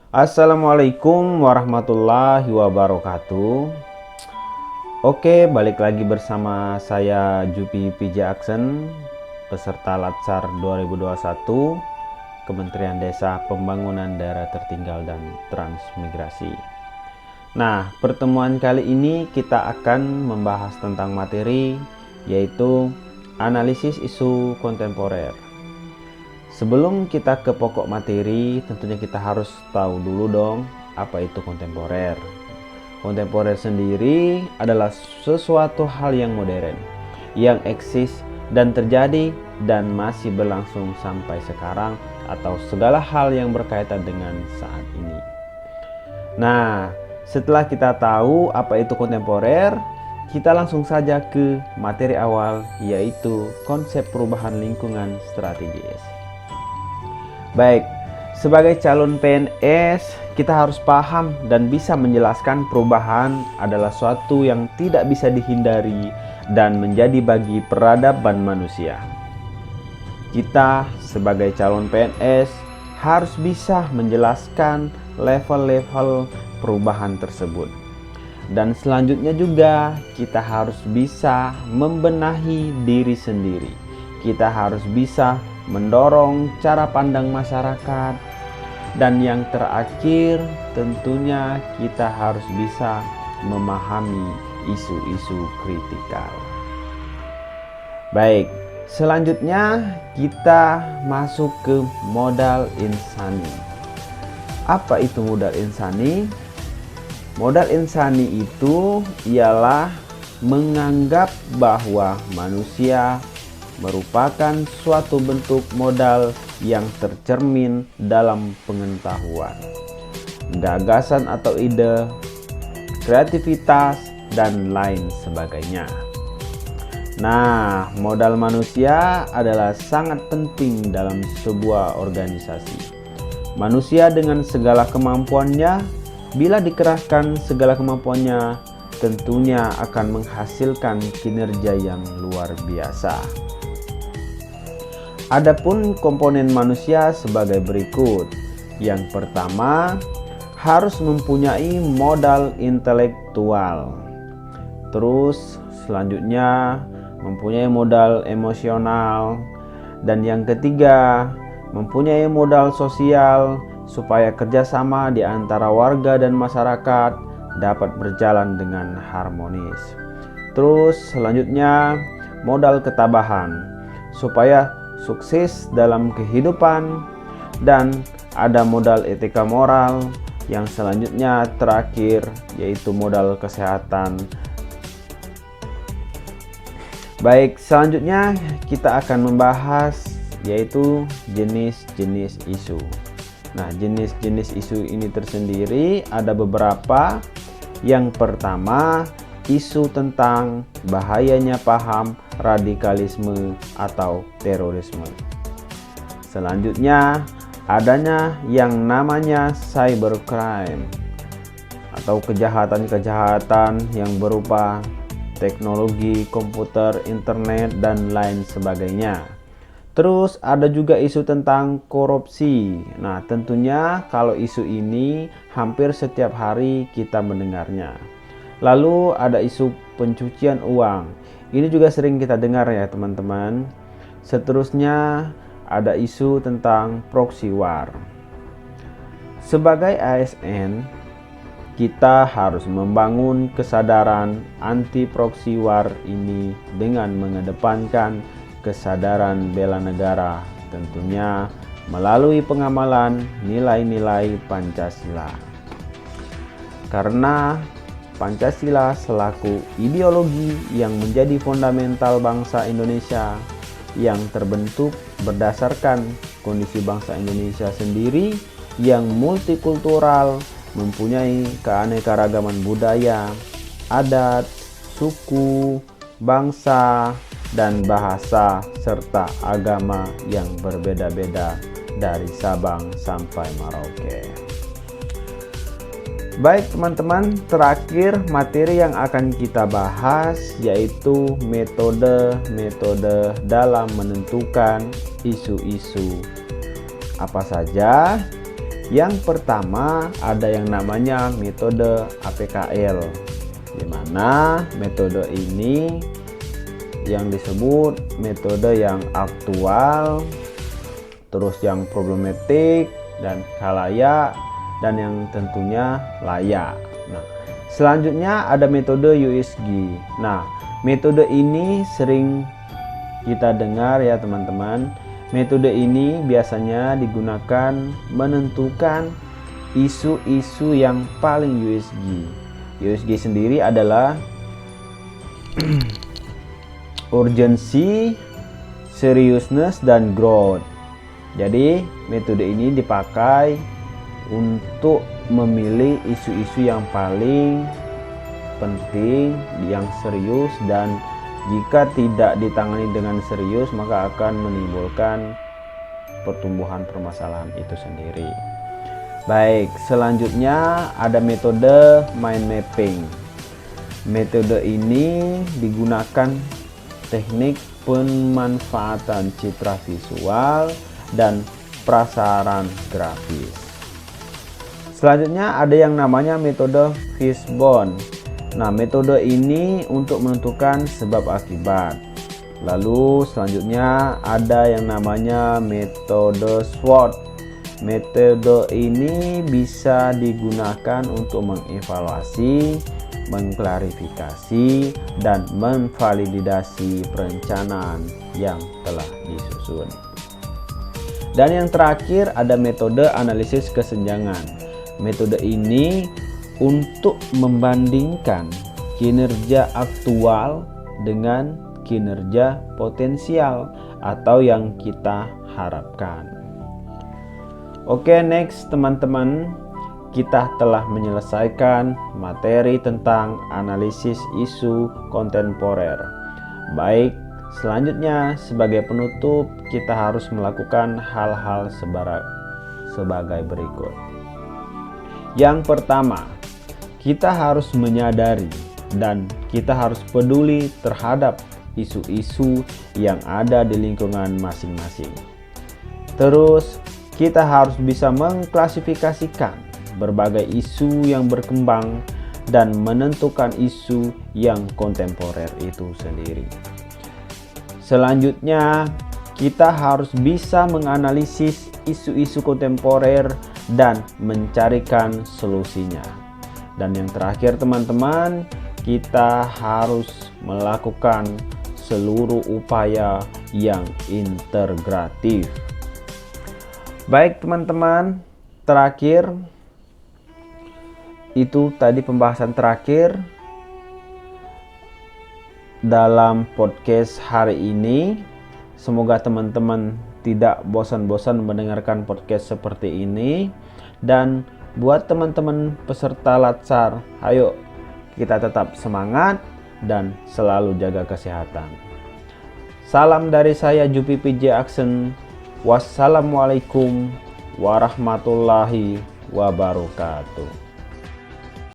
Assalamualaikum warahmatullahi wabarakatuh. Oke, balik lagi bersama saya Jupi PJ Aksen, peserta Latsar 2021, Kementerian Desa Pembangunan Daerah Tertinggal dan Transmigrasi. Nah, pertemuan kali ini kita akan membahas tentang materi yaitu analisis isu kontemporer. Sebelum kita ke pokok materi, tentunya kita harus tahu dulu dong apa itu kontemporer. Kontemporer sendiri adalah sesuatu hal yang modern, yang eksis dan terjadi dan masih berlangsung sampai sekarang, atau segala hal yang berkaitan dengan saat ini. Nah, setelah kita tahu apa itu kontemporer, kita langsung saja ke materi awal, yaitu konsep perubahan lingkungan strategis. Baik, sebagai calon PNS, kita harus paham dan bisa menjelaskan perubahan adalah suatu yang tidak bisa dihindari dan menjadi bagi peradaban manusia. Kita sebagai calon PNS harus bisa menjelaskan level-level perubahan tersebut. Dan selanjutnya juga kita harus bisa membenahi diri sendiri. Kita harus bisa mendorong cara pandang masyarakat, dan yang terakhir tentunya kita harus bisa memahami isu-isu kritikal. Baik, selanjutnya kita masuk ke modal insani. Apa itu modal insani? Modal insani itu ialah menganggap bahwa manusia merupakan suatu bentuk modal yang tercermin dalam pengetahuan, gagasan atau ide, kreativitas, dan lain sebagainya. Nah, modal manusia adalah sangat penting dalam sebuah organisasi. Manusia dengan segala kemampuannya, bila dikerahkan segala kemampuannya, tentunya akan menghasilkan kinerja yang luar biasa. Adapun komponen manusia sebagai berikut. Yang pertama, harus mempunyai modal intelektual. Terus selanjutnya mempunyai modal emosional. Dan yang ketiga, mempunyai modal sosial supaya kerjasama di antara warga dan masyarakat dapat berjalan dengan harmonis. Terus selanjutnya modal ketabahan supaya sukses dalam kehidupan, dan ada modal etika moral. Yang selanjutnya terakhir yaitu modal kesehatan. Baik, selanjutnya kita akan membahas yaitu jenis-jenis isu. Nah, jenis-jenis isu ini tersendiri ada beberapa. Yang pertama, isu tentang bahayanya paham radikalisme atau terorisme. Selanjutnya, adanya yang namanya cybercrime atau kejahatan-kejahatan yang berupa teknologi komputer, internet, dan lain sebagainya. Terus ada juga isu tentang korupsi. Nah, tentunya kalau isu ini hampir setiap hari kita mendengarnya. Lalu ada isu pencucian uang. Ini juga sering kita dengar ya teman-teman. Seterusnya ada isu tentang proxy war. Sebagai ASN, kita harus membangun kesadaran anti proxy war ini dengan mengedepankan kesadaran bela negara, tentunya melalui pengamalan nilai-nilai Pancasila. Karena Pancasila selaku ideologi yang menjadi fundamental bangsa Indonesia yang terbentuk berdasarkan kondisi bangsa Indonesia sendiri yang multikultural, mempunyai keanekaragaman budaya, adat, suku, bangsa, dan bahasa serta agama yang berbeda-beda dari Sabang sampai Merauke. Baik teman-teman, terakhir materi yang akan kita bahas yaitu metode-metode dalam menentukan isu-isu. Apa saja? Yang pertama ada yang namanya metode APKL, di mana metode ini yang disebut metode yang aktual, terus yang problematik dan khalayak, dan yang tentunya layak. Nah, selanjutnya ada metode USG. Nah, metode ini sering kita dengar ya teman-teman. Metode ini biasanya digunakan menentukan isu-isu yang paling USG. USG sendiri adalah urgency, seriousness, dan growth. Jadi metode ini dipakai untuk memilih isu-isu yang paling penting, yang serius, dan jika tidak ditangani dengan serius maka akan menimbulkan pertumbuhan permasalahan itu sendiri. Baik, selanjutnya ada metode mind mapping. Metode ini digunakan teknik pemanfaatan citra visual dan prasaran grafis. Selanjutnya ada yang namanya metode Fishbone. Nah, metode ini untuk menentukan sebab akibat. Lalu selanjutnya ada yang namanya metode SWOT. Metode ini bisa digunakan untuk mengevaluasi, mengklarifikasi, dan memvalidasi perencanaan yang telah disusun. Dan yang terakhir ada metode analisis kesenjangan. Metode ini untuk membandingkan kinerja aktual dengan kinerja potensial atau yang kita harapkan. Oke, next teman-teman, kita telah menyelesaikan materi tentang analisis isu kontemporer. Baik, selanjutnya sebagai penutup kita harus melakukan hal-hal sebagai berikut. Yang pertama, kita harus menyadari dan kita harus peduli terhadap isu-isu yang ada di lingkungan masing-masing. Terus, kita harus bisa mengklasifikasikan berbagai isu yang berkembang dan menentukan isu yang kontemporer itu sendiri. Selanjutnya, kita harus bisa menganalisis isu-isu kontemporer dan mencarikan solusinya. Dan yang terakhir teman-teman, kita harus melakukan seluruh upaya yang integratif. Baik teman-teman, terakhir itu tadi pembahasan terakhir dalam podcast hari ini. Semoga teman-teman tidak bosan-bosan mendengarkan podcast seperti ini. Dan buat teman-teman peserta Latsar, ayo kita tetap semangat dan selalu jaga kesehatan. Salam dari saya Jupi PJ Aksen. Wassalamualaikum warahmatullahi wabarakatuh.